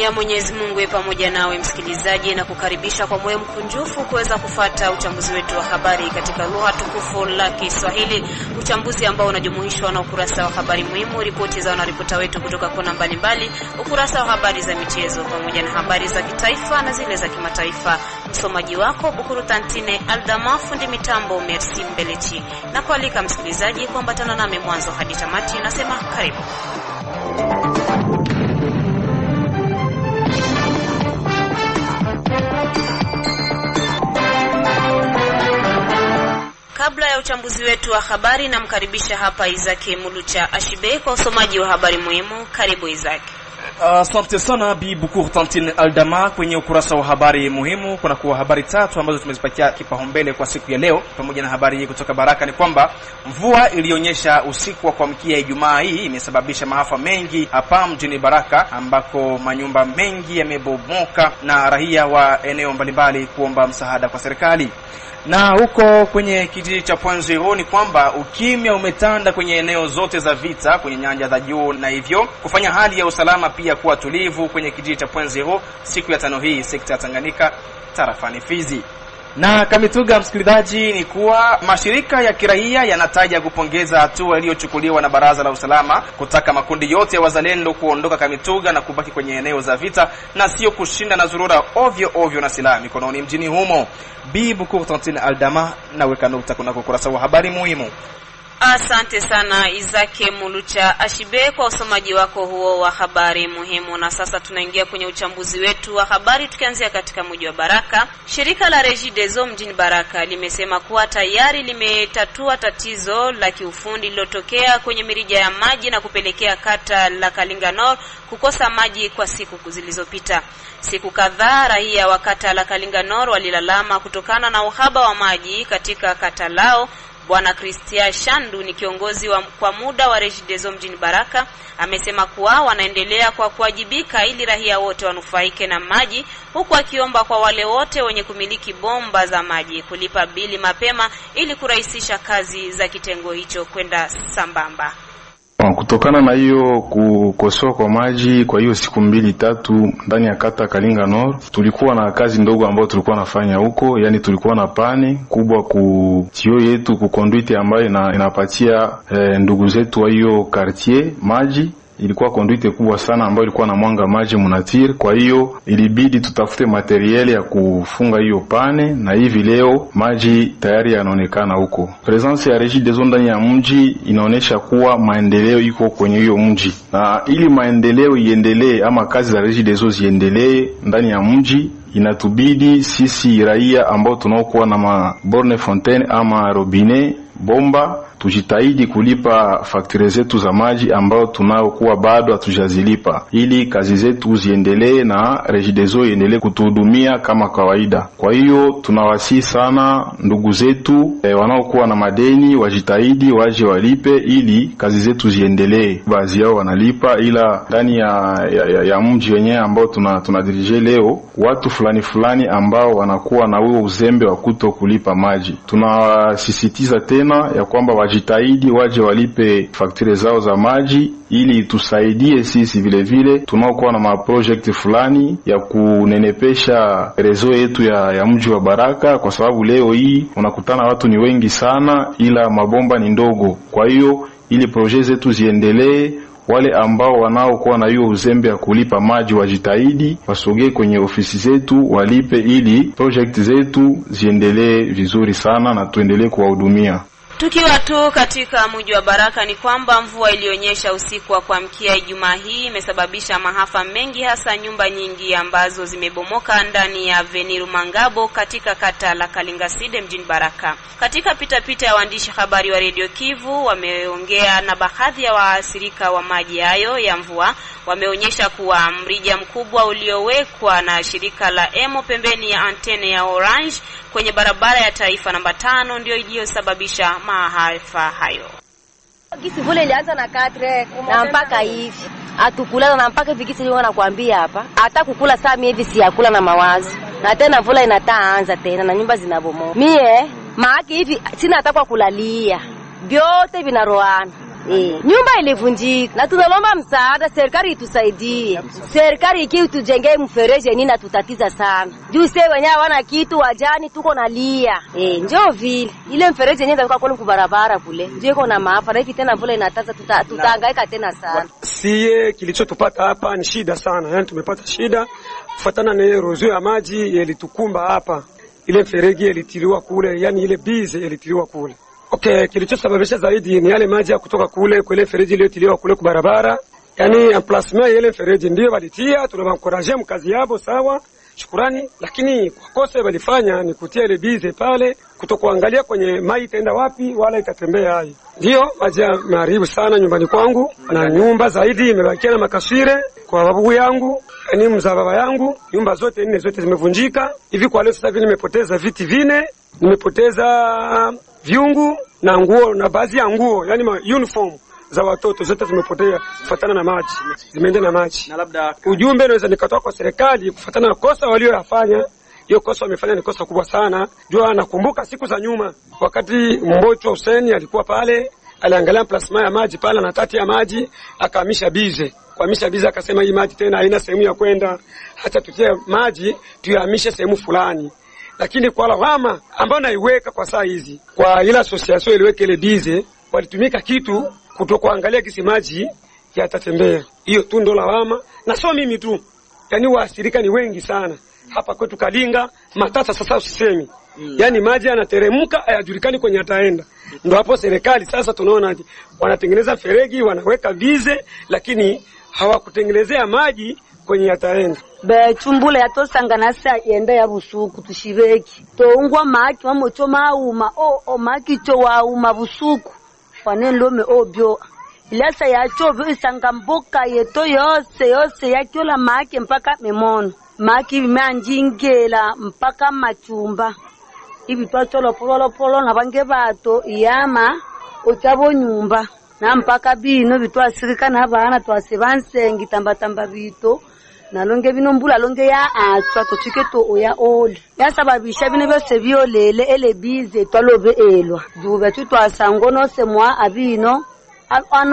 ya Mwenyezi Mungu pamoja nawe msikilizaji, na kukaribisha kwa moyo mkunjufu kuweza kufuata uchambuzi wetu wa habari katika lugha tukufu la Kiswahili, uchambuzi ambao unajumuishwa na ukurasa wa habari muhimu, ripoti za wanaripota wetu kutoka kona mbalimbali, ukurasa wa habari za michezo pamoja na habari za kitaifa na zile za kimataifa. Msomaji wako Bukuru Tantine Aldama, fundi mitambo Merci Mbelechi, na kualika msikilizaji kuambatana nami mwanzo hadi tamati. Nasema karibu. Kabla ya uchambuzi wetu wa habari, namkaribisha hapa Isaac Mulucha Ashibe kwa usomaji wa habari muhimu. Karibu Isaac. Asante sana Bi Bukuru Tantine Aldama. Kwenye ukurasa wa habari muhimu kuna kuwa habari tatu ambazo tumezipatia kipaumbele kwa siku ya leo. Pamoja na habari hii kutoka Baraka ni kwamba mvua ilionyesha usiku wa kuamkia Ijumaa hii imesababisha maafa mengi hapa mjini Baraka, ambako manyumba mengi yamebomoka na raia wa eneo mbalimbali kuomba msaada kwa serikali. Na huko kwenye kijiji cha Pwanzero ni kwamba ukimya umetanda kwenye eneo zote za vita kwenye nyanja za juu, na hivyo kufanya hali ya usalama pia kuwa tulivu kwenye kijiji cha Pwanzero siku ya tano hii sekta ya Tanganyika tarafani Fizi. Na Kamituga msikilizaji, ni kuwa mashirika ya kiraia yanataja kupongeza hatua iliyochukuliwa na Baraza la Usalama kutaka makundi yote ya wazalendo kuondoka Kamituga na kubaki kwenye eneo za vita na sio kushinda na zurura ovyo na silaha mikononi mjini humo. Bibu Kurtantine Aldama na weka nukta kuna ukurasa wa habari muhimu. Asante sana Isaac Mulucha Ashibe kwa usomaji wako huo wa habari muhimu. Na sasa tunaingia kwenye uchambuzi wetu wa habari, tukianzia katika mji wa Baraka. Shirika la Regideso mjini Baraka limesema kuwa tayari limetatua tatizo la kiufundi lililotokea kwenye mirija ya maji na kupelekea kata la Kalinga Nord kukosa maji kwa siku zilizopita. Siku kadhaa raia wa kata la Kalinga Nord walilalama kutokana na uhaba wa maji katika kata lao. Bwana Christian Shandu ni kiongozi kwa muda wa Regideso mjini Baraka, amesema kuwa wanaendelea kwa kuwajibika ili raia wote wanufaike na maji, huku akiomba kwa wale wote wenye kumiliki bomba za maji kulipa bili mapema ili kurahisisha kazi za kitengo hicho kwenda sambamba. Kutokana na hiyo kukosoa kwa maji kwa hiyo siku 2-3 ndani ya kata Kalinga Nord, tulikuwa na kazi ndogo ambayo tulikuwa nafanya huko. Yani tulikuwa na pane kubwa ku tio yetu ku conduite ambayo inapatia ndugu zetu wa hiyo quartier maji. Ilikuwa conduite kubwa sana ambayo ilikuwa na mwanga maji munatir. Kwa hiyo ilibidi tutafute materiel ya kufunga hiyo pane, na hivi leo maji tayari yanaonekana huko. Presence ya Regideso ndani ya mji inaonesha kuwa maendeleo iko kwenye hiyo mji, na ili maendeleo iendelee ama kazi za Regideso ziendelee ndani ya mji, inatubidi sisi raia ambao tunaokuwa na maborne fontaine ama robinet bomba tujitahidi kulipa fakture zetu za maji ambao tunaokuwa bado hatujazilipa, ili kazi zetu ziendelee na Regideso iendelee kutuhudumia kama kawaida. Kwa hiyo tunawasihi sana ndugu zetu wanaokuwa na madeni wajitahidi waje walipe ili kazi zetu ziendelee. Baadhi yao wanalipa, ila ndani ya mji wenyewe ambao tunadirije leo, watu fulani ambao wanakuwa na huo uzembe wa kuto kulipa maji. Tunasisitiza tena ya kwamba wajitahidi waje walipe fakture zao za maji ili tusaidie sisi vile tunaokuwa na maproject fulani ya kunenepesha rezo yetu ya mji wa Baraka, kwa sababu leo hii unakutana watu ni wengi sana ila mabomba ni ndogo. Kwa hiyo ili projet zetu ziendelee, wale ambao wanaokuwa na hiyo uzembe ya kulipa maji wajitahidi wasogee kwenye ofisi zetu walipe, ili project zetu ziendelee vizuri sana na tuendelee kuwahudumia. Tukiwa tu katika mji wa Baraka ni kwamba mvua ilionyesha usiku wa kuamkia Ijumaa hii imesababisha maafa mengi, hasa nyumba nyingi ambazo zimebomoka ndani ya Veniru Mangabo katika kata la Kalingaside mjini Baraka. Katika pitapita ya waandishi habari wa Radio Kivu wameongea na baadhi ya waathirika wa maji hayo ya mvua. Wameonyesha kuwa mrija mkubwa uliowekwa na shirika la Emo pembeni ya antene ya Orange kwenye barabara ya taifa namba 5 ndio iliyosababisha maafa hayo. Gisi vule ilianza na 4 na mpaka hivi atukula na mpaka hivi gisi leo nakwambia hapa hata kukula saa hivi si yakula na mawazo, na tena vula inataanza tena na nyumba zinabomoka. Mie maaki hivi sina hata kwa kulalia, vyote vinaroana. Nyumba ilivunjika na tunalomba msaada, serikali itusaidie. Serikali ikitujengee mfereji nini natutatiza sana. Juu sisi wenyewe hawana kitu, wajani tuko nalia. Njoo vile. Ile mfereji yenyewe itakuwa kule kubarabara kule. Njoo iko na maafa na hivi tena mvula inataza tutahangaika tena sana. Sie kilichotupata hapa ni shida sana. Yaani tumepata shida kufuatana na erosion ya maji ilitukumba hapa. Ile mfereji ilitiliwa kule, yani ile bize ilitiliwa kule. Okay, kilichosababisha zaidi ni yale maji ya kutoka kule kwa ile mfereji iliyotiliwa kule kwa barabara. Yani emplacement ile mfereji ndio walitia, tunawaencourage mkazi yao sawa. Shukrani, lakini kwa kosa walifanya ni kutia ile bize pale, kutokuangalia kwenye maji itaenda wapi wala itatembea hai. Ndio maji yameharibu sana nyumbani kwangu na nyumba zaidi imebakia na makasire kwa babu yangu, ni mzaa baba yangu, nyumba zote nne zote zimevunjika. Hivi kwa leo sasa hivi nimepoteza viti 4, nimepoteza viungu na nguo na baadhi ya nguo, yani uniform za watoto zote zimepotea kufuatana na maji, zimeenda na maji. Na labda ujumbe naweza nikatoa kwa serikali kufuatana na kosa walioyafanya. Hiyo kosa wamefanya ni kosa kubwa sana. Jua nakumbuka siku za nyuma wakati Mbocho Hussein alikuwa pale, aliangalia plasma ya maji pale na tati ya maji, akahamisha bize. Kuhamisha bize akasema hii maji tena haina sehemu ya kwenda, hata tutie maji tuyahamishe sehemu fulani. Lakini kwa lawama ambayo naiweka kwa saa hizi kwa ila association iliweke ile bize, walitumika kitu kutokuangalia kisi maji yatatembea. Hiyo tu ndo lawama, na sio mimi tu. Yaani waathirika ni wengi sana. Hapa kwetu Kalinga, Matata sasa usisemi. Yaani maji yanateremka hayajulikani kwenye yataenda. Ndio hapo serikali sasa tunaona wanatengeneza feregi, wanaweka bize, lakini hawakutengenezea maji kwenye yataenda. Bechumbula yatosangana sa yenda ya busuku tushibeki. Toungwa maki wamocho mauma maki cho wauma busuku. Wanenlome obyo. Ilasa ya chobo isanga mboka yeto yose yakiola maki mpaka memono. Maki vimeanjingela mpaka machumba. Ibi twacholo polo na bange bato iyama ochabo nyumba. Na mpaka bino bitwasirika na bana twasibansengi tamba bito. Na longe bino mbula longe ya atwa tochike to oya oli. Ya sababisha bino byose byolele ele bize twalobe elwa. Duba tutwasangono semwa abino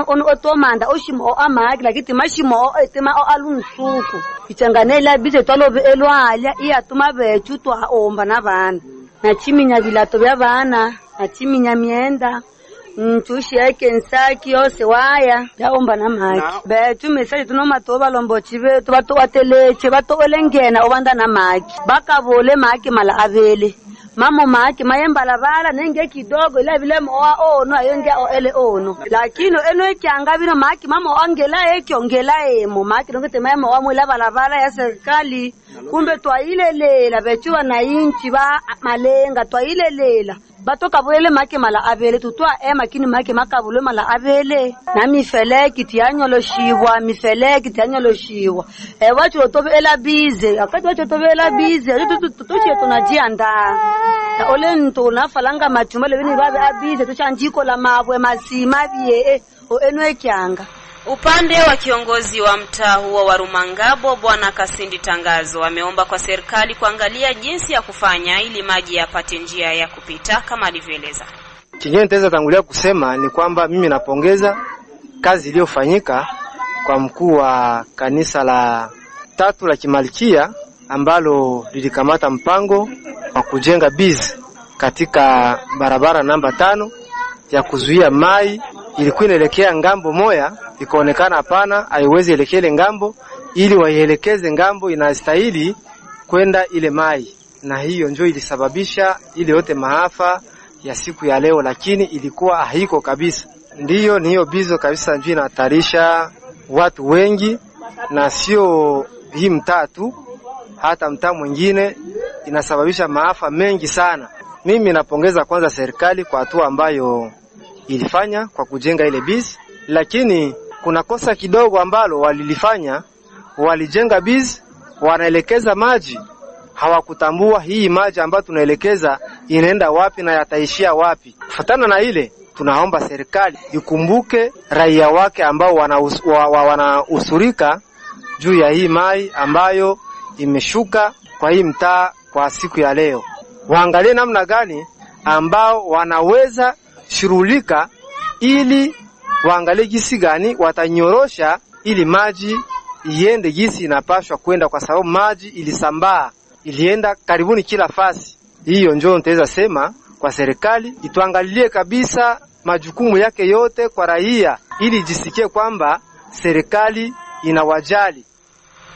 ono otomanda oshimo amagi lakiti mashimo etema alunsuku. Ichanganela bize twalobe elwa alya iyatuma bechu twaomba na bana. Na chiminya bilato bya bana, na chiminya mienda. Ntushi yake nsaki yose waya yaomba na maki. Betu mesaje tunoma toba lombo chibe bato wateleche bato olengena obanda na maki. Baka vole maki mala avele. Mamo maki mayemba la bala nenge kidogo ila vile moa ono ayonge ele ono. Lakini eno ekyanga bino maki mamo ongela ekyongela emo maki ngete mayemo wa mwela balabala ya serikali. Kumbe twailelela betu na inchi ba malenga twailelela. Batoka bwele make mala abele tutwa makini make makabule mala abele na mifele kitianyolo shiwa watu otobe ela bize akati watu otobe ela bize tutoshie tunajianda ta ole nto nafalanga matumale bini babe abize tuchanjiko la mabwe masima bie enwe kyanga. Upande wa kiongozi wa mtaa huo wa Rumangabo Bwana Kasindi Tangazo ameomba kwa serikali kuangalia jinsi ya kufanya ili maji yapate njia ya kupita kama alivyoeleza. Kingine nitaweza tangulia kusema ni kwamba mimi napongeza kazi iliyofanyika kwa mkuu wa kanisa la 3 la Kimalikia ambalo lilikamata mpango wa kujenga bizi katika barabara namba 5 ya kuzuia mai. Ilikuwa inaelekea ngambo moja, ikaonekana hapana haiwezi elekele ngambo, ili waielekeze ngambo inastahili kwenda ile mai. Na hiyo ndio ilisababisha ile yote maafa ya siku ya leo, lakini ilikuwa haiko kabisa. Ndiyo ni hiyo bizo kabisa ndio inahatarisha watu wengi, na sio hii mtaa tu, hata mtaa mwingine inasababisha maafa mengi sana. Mimi napongeza kwanza serikali kwa hatua ambayo ilifanya kwa kujenga ile bizi, lakini kuna kosa kidogo ambalo walilifanya. Walijenga bizi, wanaelekeza maji, hawakutambua hii maji ambayo tunaelekeza inaenda wapi na yataishia wapi. Kufuatana na ile, tunaomba serikali ikumbuke raia wake ambao wanausurika juu ya hii mai ambayo imeshuka kwa hii mtaa kwa siku ya leo. Waangalie namna gani ambao wanaweza shirulika ili waangalie gisi gani watanyorosha ili maji iende gisi inapashwa kwenda, kwa sababu maji ilisambaa, ilienda karibuni kila fasi. Hiyo njoo nitaweza sema kwa serikali ituangalie kabisa majukumu yake yote kwa raia, ili jisikie kwamba serikali inawajali.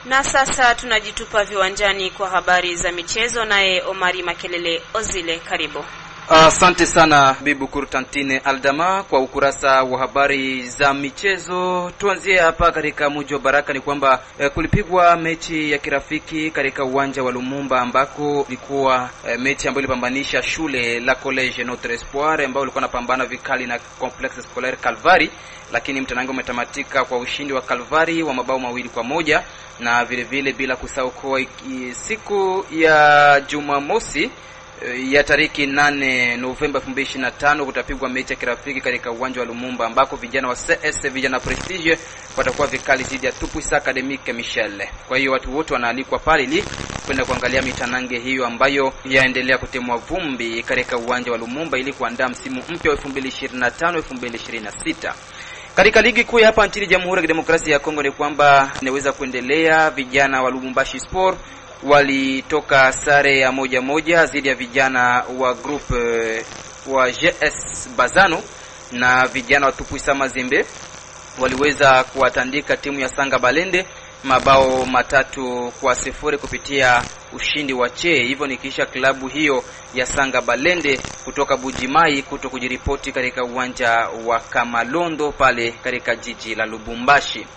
Na sasa tunajitupa viwanjani kwa habari za michezo, naye Omari Makelele Ozile, karibu. Asante sana Bibu Kurtantine Aldama kwa ukurasa wa habari za michezo. Tuanzie hapa katika mji wa Baraka. Ni kwamba kulipigwa mechi ya kirafiki katika uwanja wa Lumumba, ambako ilikuwa mechi ambayo ilipambanisha shule la College Notre Espoir ambao ilikuwa napambana vikali na Complexe Scolaire Calvary, lakini mtanango umetamatika kwa ushindi wa Calvary wa mabao 2-1. Na vile vile bila kusahau kwa siku ya Jumamosi ya tariki 8 Novemba 2025 kutapigwa mechi ya kirafiki katika uwanja wa Lumumba, ambako vijana wa CS vijana Prestige watakuwa vikali dhidi ya Tupuisa Academique Michel. Kwa hiyo watu wote wanaalikwa pale ili kwenda kuangalia mitanange hiyo ambayo yaendelea kutemwa vumbi katika uwanja wa Lumumba ili kuandaa msimu mpya wa 2025-2026. Katika ligi kuu hapa nchini Jamhuri ya Kidemokrasia ya Kongo ni kwamba inaweza kuendelea. Vijana wa Lubumbashi Sport walitoka sare ya 1-1 dhidi ya vijana wa group wa GS Bazano, na vijana wa Tupuisa Mazembe waliweza kuwatandika timu ya Sanga Balende mabao 3-0 kupitia ushindi wa Che. Hivyo nikisha klabu hiyo ya Sanga Balende kutoka Bujimai kuto kujiripoti katika uwanja wa Kamalondo pale katika jiji la Lubumbashi.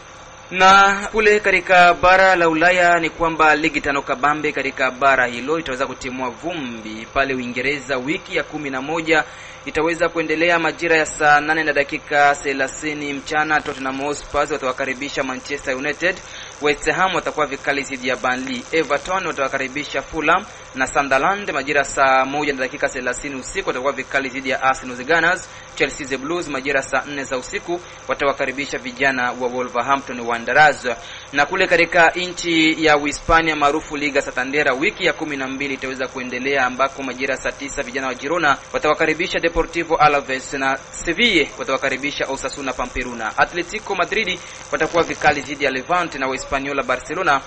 Na kule katika bara la Ulaya ni kwamba ligi tano kabambe katika bara hilo itaweza kutimua vumbi pale Uingereza. Wiki ya 11 itaweza kuendelea majira ya saa 8:30 mchana. Tottenham Hotspur watawakaribisha Manchester United, West Ham watakuwa vikali dhidi ya Burnley, Everton watawakaribisha Fulham, na Sunderland majira saa 1:30 usiku watakuwa vikali dhidi ya Arsenal Gunners. Chelsea the Blues majira saa 4 za usiku watawakaribisha vijana wa Wolverhampton Wanderers. Na kule katika nchi ya Uhispania maarufu Liga Santander, wiki ya 12 itaweza kuendelea, ambako majira saa 9 vijana wa Girona watawakaribisha Deportivo Alaves, na Sevilla watawakaribisha Osasuna Pamplona. Atletico Madrid watakuwa vikali dhidi ya Levante, na Espanyol Barcelona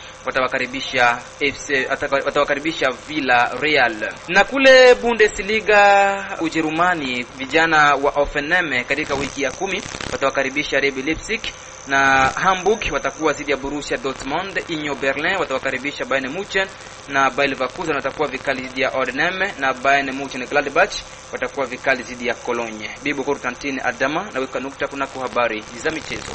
watawakaribisha Villarreal. Na kule Bundesliga Ujerumani, vijana wa Hoffenheim katika wiki ya 10 watawakaribisha RB Leipzig, na Hamburg watakuwa dhidi ya Borussia Dortmund. Union Berlin watawakaribisha Bayern Munich, na Bayer Leverkusen watakuwa vikali dhidi ya Heidenheim, na Bayern Munich Gladbach watakuwa vikali dhidi ya Cologne. Bibu Kurtantine Adama na weka nukta kunako habari za michezo.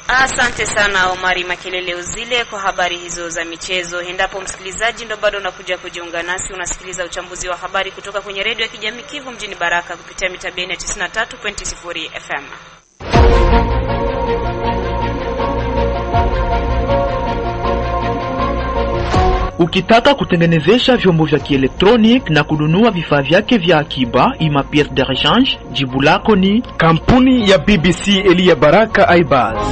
Asante sana Omari Makelele Uzile kwa habari hizo za michezo. Endapo msikilizaji ndo bado unakuja kujiunga nasi, unasikiliza uchambuzi wa habari kutoka kwenye redio ya kijamii Kivu mjini Baraka kupitia mita bendi 93.0 FM. Ukitaka kutengenezesha vyombo vya kielektronik na kununua vifaa vyake vya akiba ima pièce de rechange, jibu lako ni kampuni ya BBC Elia Baraka Aibaz.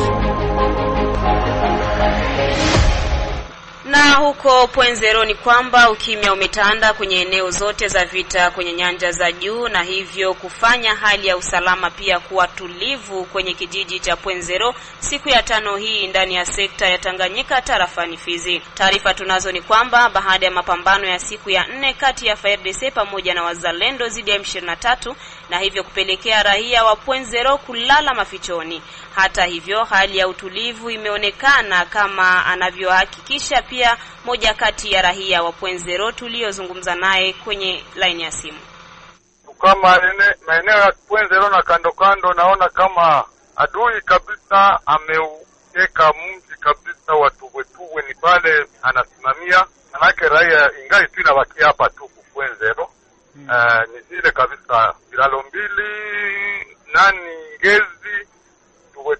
Na huko Point0 ni kwamba ukimya umetanda kwenye eneo zote za vita kwenye nyanja za juu, na hivyo kufanya hali ya usalama pia kuwa tulivu kwenye kijiji cha Point0 siku ya 5 hii ndani ya sekta ya Tanganyika tarafani Fizi. Taarifa tunazo ni kwamba baada ya mapambano ya siku ya 4 kati ya FARDC pamoja na wazalendo dhidi ya M23, na hivyo kupelekea raia wa Point0 kulala mafichoni. Hata hivyo hali ya utulivu imeonekana, kama anavyohakikisha pia moja kati ya raia wa Point0 tuliozungumza naye kwenye line ya simu. Kama maeneo ya Point0 na kando kando, naona kama adui kabisa ameuteka mji kabisa, watu wetu ni pale anasimamia, manake raia ingai tu inabaki hapa tu Point0. Ni zile kabisa bilalo mbili Ngezi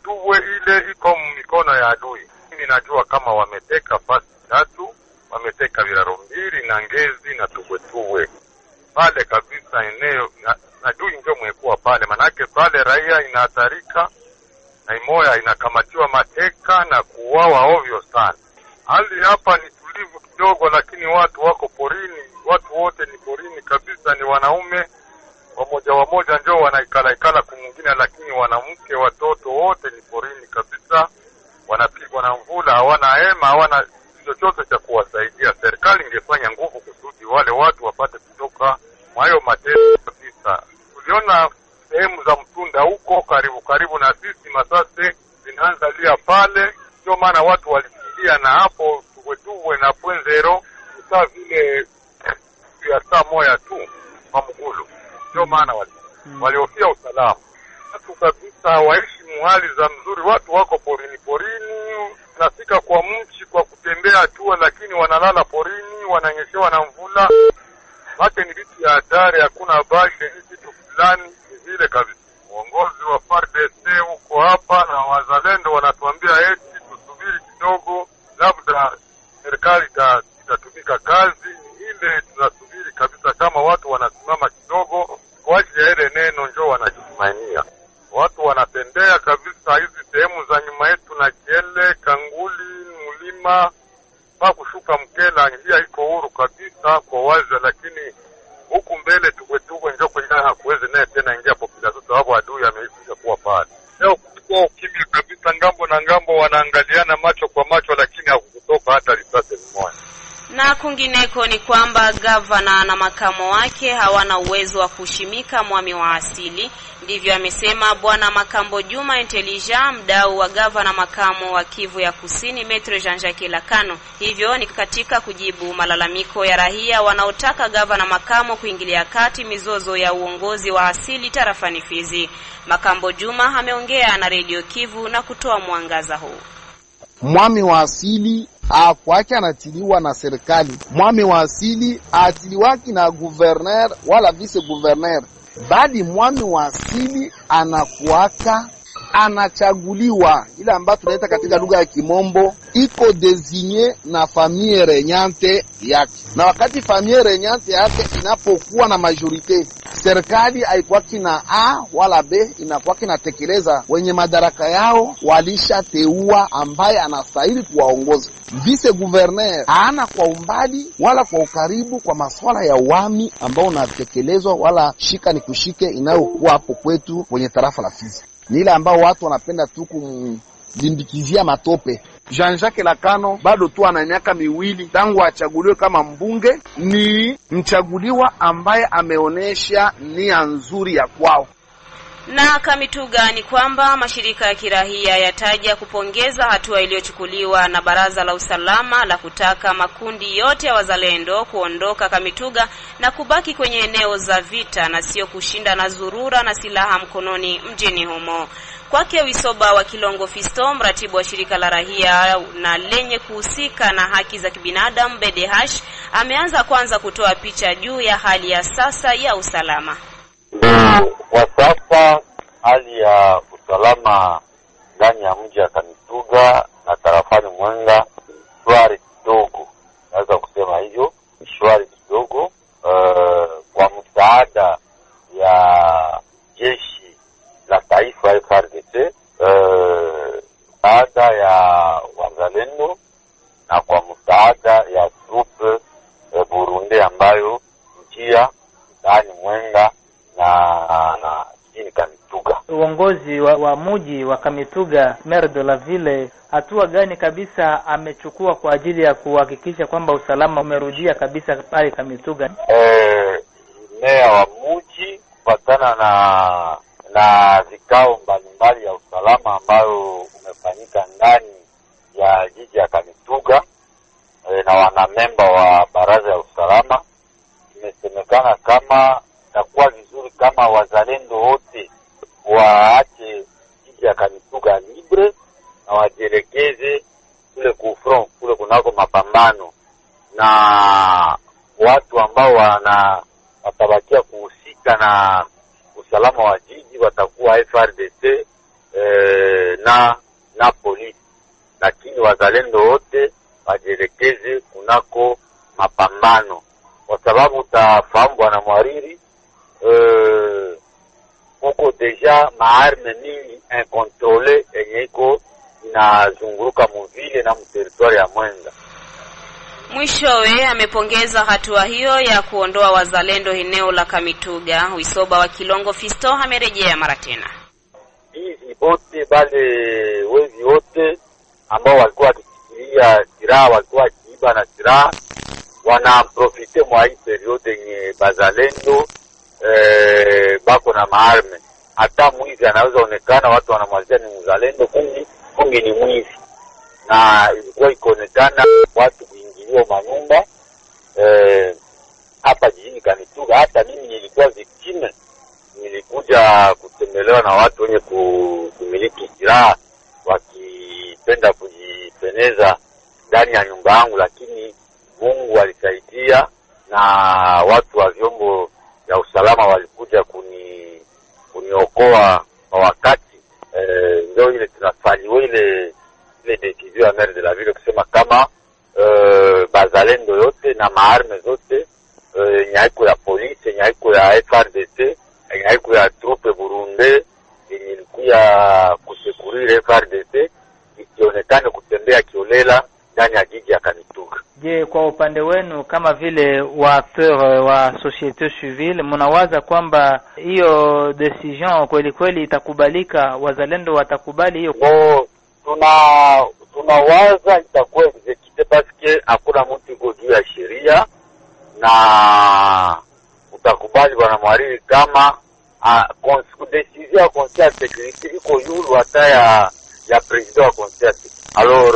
tuwe ile iko mikono ya adui. Mimi najua kama wameteka fasi 3, wameteka Biraro mbili na Ngezi na tuwe pale kabisa eneo adui ndio mwekuwa pale, manake pale raia inahatarika na imoya inakamatiwa mateka na kuuawa ovyo sana. Hali hapa ni utulivu kidogo, lakini watu wako porini, watu wote ni porini kabisa, ni wanaume wamoja ndio wanaikala kumwingine, lakini wanamke, watoto wote ni porini kabisa, wanapigwa na mvula, hawana hema, hawana chochote cha kuwasaidia. Serikali ingefanya nguvu kusudi wale watu wapate kutoka mwayo mateso kabisa. Tuliona sehemu za Mtunda huko karibu na sisi, masase zinaanza lia pale, ndio maana watu walikimbia, na hapo tuwe na Pwenzero saa vile ya saa moja tu kwa Mgulu, ndio maana walihofia usalama. Watu kabisa waishi muhali za mzuri, watu wako porini, nafika kwa mchi kwa kutembea hatua, lakini wanalala porini, wananyeshewa na mvula. Hata ni vitu ya hatari, hakuna habari ni kitu fulani vile kabisa. Uongozi wa FARDC huko hapa na wazalendo wanatuambia eti tusubiri kidogo, labda serikali itatumika kazi ile. Tunasubiri kabisa, kama watu wanasimama kidogo kwa ajili ya ile neno njoo wanajitumainia. Watu wanatembea kabisa hizi sehemu za nyuma yetu na Kiele, Kanguli, Mulima, pa kushuka Mkela, njia iko huru kabisa kwa wazi, lakini huku mbele tuwe njoo kwenye hakuweze naye tena ingia population, sababu adui ameisha kuwa pale. Leo kuko kimya kabisa, ngambo na ngambo wanaangaliana macho kwa macho, lakini hakukutoka hata risasi moja. Na kungineko ni kwamba gavana na makamo wake hawana uwezo wa kushimika mwami wa asili. Ndivyo amesema Bwana Makambo Juma Intelligent, mdau wa gavana makamo wa Kivu ya Kusini, Maître Jean-Jacques Lakano. Hivyo ni katika kujibu malalamiko ya raia wanaotaka gavana makamo kuingilia kati mizozo ya uongozi wa asili tarafani Fizi. Makambo Juma ameongea na Radio Kivu na kutoa mwangaza huu. Mwami wa asili kwake anatiliwa na serikali. Mwami wa asili atiliwaki na gouverneur wala vice gouverneur. Bali mwami wa asili anakuaka anachaguliwa, ile ambayo tunaita katika lugha ya Kimombo iko désigné na famille regnante yake. Na wakati famille regnante yake inapokuwa na majorite, serikali haikuwaki na A wala B, inakuwaki na tekeleza wenye madaraka yao walishateua ambaye anastahili kuwaongoza. Vice gouverneur hana kwa umbali wala kwa ukaribu kwa masuala ya uami ambao unatekelezwa wala shika ni kushike inayokuwa hapo kwetu kwenye tarafa la Fizi. Ni ile ambao watu wanapenda tu kumlimbikizia matope. Jean-Jacques Lakano bado tu ana miaka miwili tangu achaguliwe kama mbunge, ni mchaguliwa ambaye ameonesha nia nzuri ya kwao. Na Kamituga ni kwamba mashirika ya kirahia yataja kupongeza hatua iliyochukuliwa na Baraza la Usalama la kutaka makundi yote ya wazalendo kuondoka Kamituga na kubaki kwenye eneo za vita na sio kushinda na zurura na silaha mkononi mjini humo. Kwake Wisoba wa Kilongo Fisto, mratibu wa shirika la rahia na lenye kuhusika na haki za kibinadamu BDH, ameanza kwanza kutoa picha juu ya hali ya sasa ya usalama. Kwa sasa hali ya usalama ndani ya mji wa Kamituga na tarafani Mwenga shwari kidogo, naweza kusema hivyo, shwari kidogo. Kwa msaada ya jeshi la taifa FARDC, msaada ya wazalendo na kwa msaada ya trupe Burundi ambayo njia ndani Mwenga na jini Kamituga. Uongozi wa mji wa Kamituga, maire de la ville, hatua gani kabisa amechukua kwa ajili ya kuhakikisha kwamba usalama umerudia kabisa pale Kamituga? Meya wa mji kufatana na vikao mbalimbali ya usalama ambayo umefanyika ndani ya jiji ya Kamituga na wanamemba wa baraza ya usalama, imesemekana kama itakuwa vizuri kama wazalendo wote waache jiji ya Kamituga libre na wajielekeze kule kufront, kule kunako mapambano, na watu ambao watabakia kuhusika na usalama wa jiji watakuwa FARDC na polisi, lakini wazalendo wote wajielekeze kunako mapambano, kwa sababu utafahamu bwana Mwariri, huko deja maarme mingi incontrole enye iko inazunguruka muvile na mteritori ya Mwenga. Mwishowe amepongeza hatua hiyo ya kuondoa wazalendo eneo la Kamituga. Wisoba wa Kilongo Fisto amerejea mara tena. Hizi wote bale wezi wote ambao walikuwa wakishikilia silaha, walikuwa wakiiba na silaha, wanaprofite mwa hii periode yenye bazalendo bako na maarme. Hata mwizi anaweza onekana watu wanamwazia ni mzalendo, kumbe ni mwizi. Na ilikuwa ikoonekana watu kuingiliwa manyumba hapa jijini Kamituga. Hata mimi nilikuwa victime, nilikuja kutembelewa na watu wenye kumiliki silaha wakipenda kujipeneza ndani ya nyumba yangu, lakini Mungu alisaidia na watu wa vyombo vya usalama walikuja kuniokoa kwa wakati. Ndio ile tunafanya ile decision ya maire de la ville kusema kama bazalendo yote na maarme zote, nyaiko ya polisi, nyaiko ya FRDC, nyaiko ya trupe Burundi yenye ilikuwa kusekurire FRDC isionekane kutembea kiolela ndani ya jiji ya Kamituga. Je, kwa upande wenu kama vile wa acteur wa societe civile, mnawaza kwamba hiyo decision kweli kweli itakubalika? Wazalendo watakubali hiyo? Tunawaza itakuwa execute paske hakuna mtu iko juu ya sheria, na utakubali bwana mwariri kama decision ya conseil ya sécurité iko yulu hata ya president wa conseil. Alors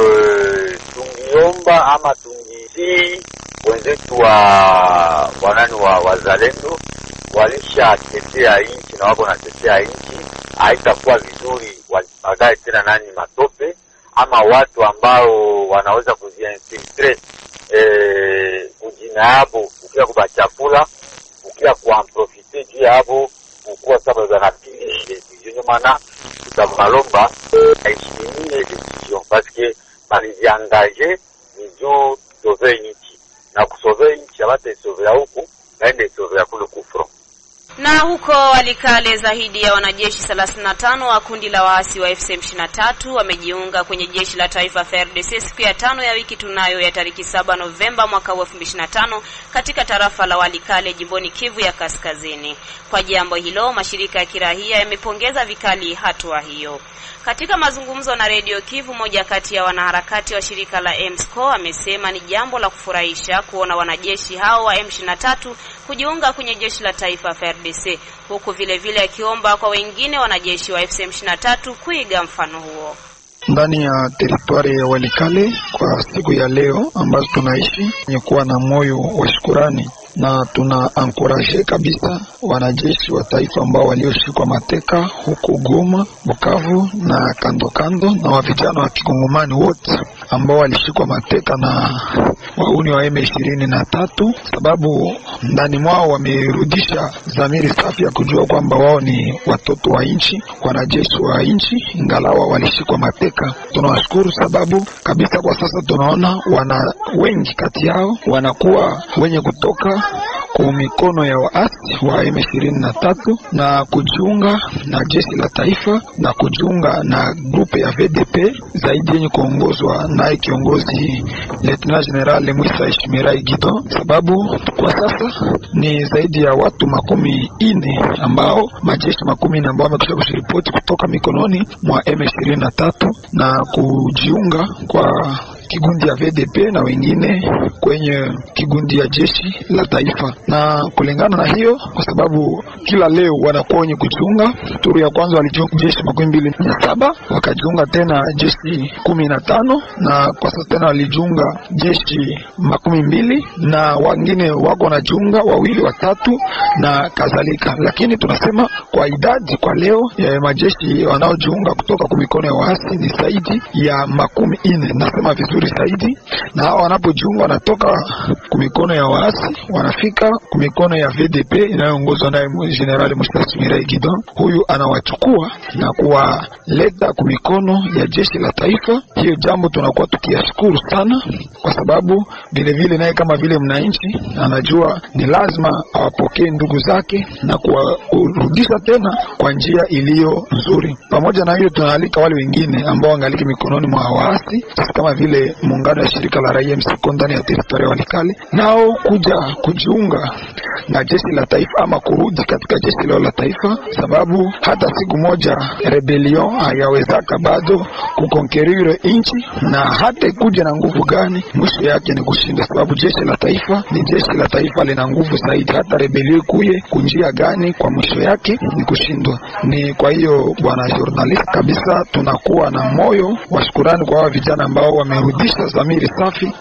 tungiomba ama tungisi wenzetu wa wazalendo walisha tetea nchi na wako na tetea nchi, haitakuwa vizuri wapagae tena nani matope ama watu ambao wanaweza kuziinfiltrate kujina yabo, ukia kubachafula, ukia kuamprofite juu yabo, ukuwa sababu za napili decision. Maana tutamalomba aishimie decision paske baliziangaje ni juu sauver nchi, na kusauver nchi abate sauver huku naende sauver kule kufro. Na huko Walikale zaidi ya wanajeshi 35 wa kundi la waasi wa FCM23 wamejiunga kwenye jeshi la taifa FARDC siku ya 5 ya wiki tunayo ya tariki 7 Novemba mwaka 2025 katika tarafa la Walikale jimboni Kivu ya Kaskazini. Kwa jambo hilo, mashirika ya kirahia yamepongeza vikali hatua hiyo. Katika mazungumzo na Radio Kivu, moja kati ya wanaharakati wa shirika la MSCO amesema ni jambo la kufurahisha kuona wanajeshi hao wa M23 kujiunga kwenye jeshi la taifa FARDC, huku vile vile akiomba kwa wengine wanajeshi wa FCM23 kuiga mfano huo. Ndani ya teritwari ya Walikale kwa siku ya leo ambazo tunaishi ni kuwa na moyo wa shukrani, na tuna encourage kabisa wanajeshi wa taifa ambao walioshikwa mateka huko Goma, Bukavu na kando kando, na wa vijana wa Kikongomani wote ambao walishikwa mateka na wauni wa M23, sababu ndani mwao wamerudisha dhamiri safi ya kujua kwamba wao ni watoto wa nchi, wanajeshi wa nchi, ingalawa walishikwa mateka. Tunawashukuru sababu kabisa kwa sasa tunaona wana wengi kati yao wanakuwa wenye kutoka kwa mikono ya waasi wa M23 na kujiunga na jeshi la taifa na kujiunga na grupe ya VDP zaidi yenye kuongozwa na kiongozi Lieutenant General Mwisa Ishimirai Gido, sababu kwa sasa ni zaidi ya watu 40 ambao majeshi 40 ambao wamekwisha kushiripoti kutoka mikononi mwa M23 na kujiunga kwa kigundi ya VDP na wengine kwenye kigundi ya jeshi la taifa. Na kulingana na hiyo, kwa sababu kila leo wanakuwa wenye kujiunga, turu ya kwanza walijiunga jeshi 27, wakajiunga tena jeshi 15, na kwa sasa tena walijiunga jeshi 12, na wengine wako wanajiunga 2 3 na kadhalika. Lakini tunasema kwa idadi kwa leo ya majeshi wanaojiunga kutoka kwa mikono ya waasi ni zaidi ya 40. Nasema vizuri zaidi, na hao wanapojiunga wanatoka kumikono ya waasi wanafika kumikono ya VDP inayoongozwa naye General Mwisa Gido. Huyu anawachukua na kuwaleta kumikono ya jeshi la taifa. Hiyo jambo tunakuwa tukiyashukuru sana, kwa sababu vile vile naye kama vile mwananchi anajua ni lazima awapokee ndugu zake na kuwarudisha tena kwa njia iliyo nzuri. Pamoja na hiyo, tunaalika wale wengine ambao wangaliki mikononi mwa waasi kama vile ile muungano ya shirika la raia MSECO ndani ya teritoria Walikale, nao kuja kujiunga na jeshi la taifa ama kurudi katika jeshi lao la taifa, sababu hata siku moja rebellion hayawezaka bado kukonkerire inchi, na hata kuja na nguvu gani mwisho yake ni kushinda, sababu jeshi la taifa ni jeshi la taifa, lina nguvu zaidi. Hata rebellion kuye kunjia gani, kwa mwisho yake ni kushindwa. Ni kwa hiyo bwana journalist, kabisa tunakuwa na moyo wa shukrani kwa vijana ambao wamerudisha dhamiri safi.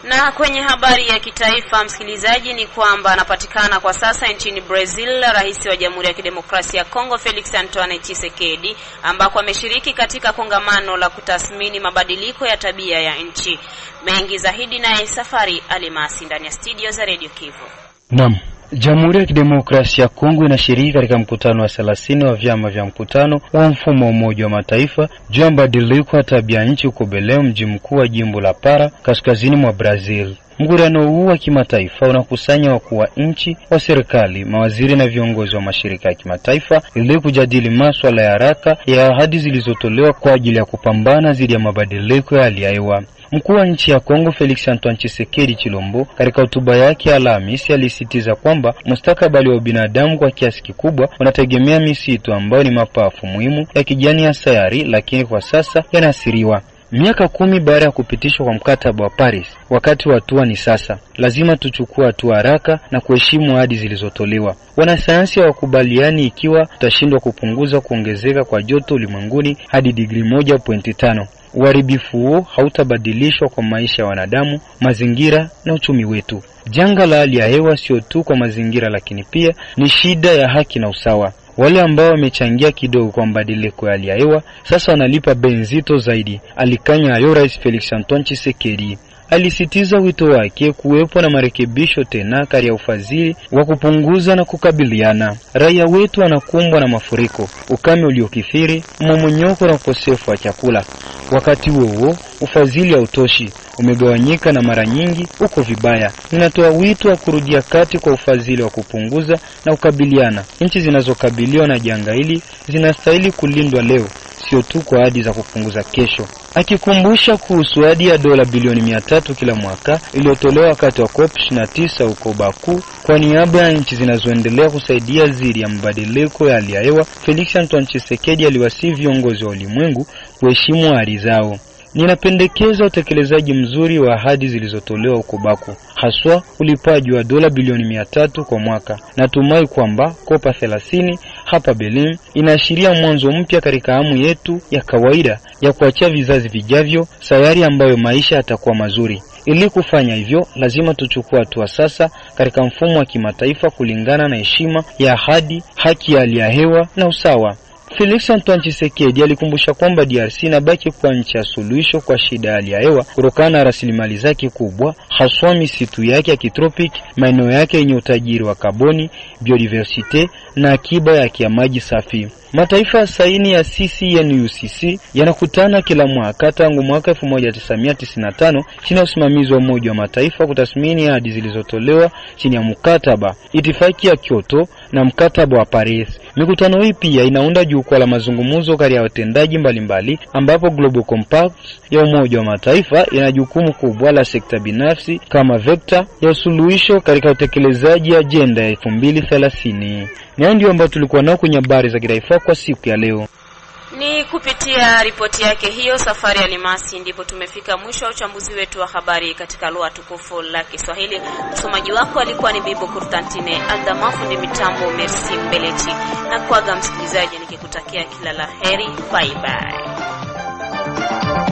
Na kwenye habari ya kitaifa, msikilizaji, ni kwamba anapatikana kwa sasa nchini Brazil Rais wa Jamhuri ya Kidemokrasia ya Kongo Felix Antoine Tshisekedi, ambako ameshiriki katika kongamano la kutathmini mabadiliko ya tabia ya nchi. Mengi zaidi na Safari Alimasi ndani ya studio za Radio Kivu. Naam. Jamhuri ya Kidemokrasia ya Kongo inashiriki katika mkutano wa 30 wa vyama vya mkutano wa mfumo wa Umoja wa Mataifa juu ya mabadiliko ya tabia nchi huko Belém, mji mkuu wa jimbo la Para, kaskazini mwa Brazil. Mkutano huu wa kimataifa unakusanya wakuu wa nchi, wa serikali, mawaziri na viongozi wa mashirika ya kimataifa ili kujadili masuala ya haraka ya ahadi zilizotolewa kwa ajili ya kupambana dhidi ya mabadiliko ya hali ya hewa. Mkuu wa nchi ya Kongo Felix Antoine Tshisekedi Chilombo katika hotuba yake Alhamisi alisitiza kwamba mustakabali wa binadamu kwa kiasi kikubwa unategemea misitu ambayo ni mapafu muhimu ya kijani ya sayari, lakini kwa sasa yanaathiriwa. Miaka 10 baada ya kupitishwa kwa mkataba wa Paris, wakati wa hatua ni sasa. Lazima tuchukue hatua haraka na kuheshimu ahadi zilizotolewa. Wanasayansi wakubaliani ikiwa tutashindwa kupunguza kuongezeka kwa joto ulimwenguni hadi digrii 1.5. Uharibifu huo hautabadilishwa kwa maisha ya wanadamu, mazingira na uchumi wetu. Janga la hali ya hewa sio tu kwa mazingira, lakini pia ni shida ya haki na usawa. Wale ambao wamechangia kidogo kwa mabadiliko ya hali ya hewa sasa wanalipa bei nzito zaidi, alikanya hayo Rais Felix Antoine Tshisekedi. Alisitiza wito wake kuwepo na marekebisho tena kati ya ufadhili wa kupunguza na kukabiliana. Raia wetu wanakumbwa na mafuriko, ukame uliokithiri, mmomonyoko na ukosefu wa chakula. Wakati huo ufadhili hautoshi, umegawanyika na mara nyingi uko vibaya. Ninatoa wito wa kurudia kati kwa ufadhili wa kupunguza na kukabiliana. Nchi zinazokabiliwa na janga hili zinastahili kulindwa leo, sio tu kwa ahadi za kupunguza kesho. Akikumbusha kuhusu ahadi ya dola bilioni 300 kila mwaka iliyotolewa wakati wa COP29 huko Baku kwa niaba ya nchi zinazoendelea kusaidia dhidi ya mabadiliko ya hali ya hewa, Felix Antoine Tshisekedi aliwasihi viongozi wa ulimwengu kuheshimu ahadi zao. Ninapendekeza utekelezaji mzuri wa ahadi zilizotolewa huko Baku, haswa ulipaji wa dola bilioni 300 kwa mwaka. Natumai kwamba Kopa 30 hapa Belém inaashiria mwanzo mpya katika hamu yetu ya kawaida ya kuachia vizazi vijavyo sayari ambayo maisha yatakuwa mazuri. Ili kufanya hivyo, lazima tuchukue hatua sasa katika mfumo wa kimataifa kulingana na heshima ya ahadi, haki ya hali ya hewa na usawa. Felix Antoine Tshisekedi alikumbusha kwamba DRC inabaki kwa nchi ya suluhisho kwa shida ya hali ya hewa kutokana na rasilimali zake kubwa, haswa misitu yake ya kitropiki, maeneo yake yenye utajiri wa kaboni, biodiversite na akiba yake ya maji safi. Mataifa ya saini ya CCNUCC yanakutana kila mwaka tangu mwaka 1995 chini ya usimamizi wa Umoja wa Mataifa kutathmini ahadi zilizotolewa chini ya mkataba, itifaki ya Kyoto na mkataba wa Paris. Mikutano hii pia inaunda jukwaa la mazungumzo kati ya watendaji mbalimbali, ambapo Global Compact ya Umoja wa Mataifa ina jukumu kubwa la sekta binafsi kama vekta ya suluhisho katika utekelezaji agenda ya 2030. Na ndio ambayo tulikuwa nao kwenye habari za kitaifa kwa siku ya leo. Ni kupitia ripoti yake hiyo Safari Alimasi ndipo tumefika mwisho wa uchambuzi wetu wa habari katika lugha tukufu la Kiswahili. Msomaji wako alikuwa ni Bibo Kurtantine Aldamafu, ndi mitambo Merci Mbelechi, na kuaga msikilizaji nikikutakia kila la heri. Bye bye.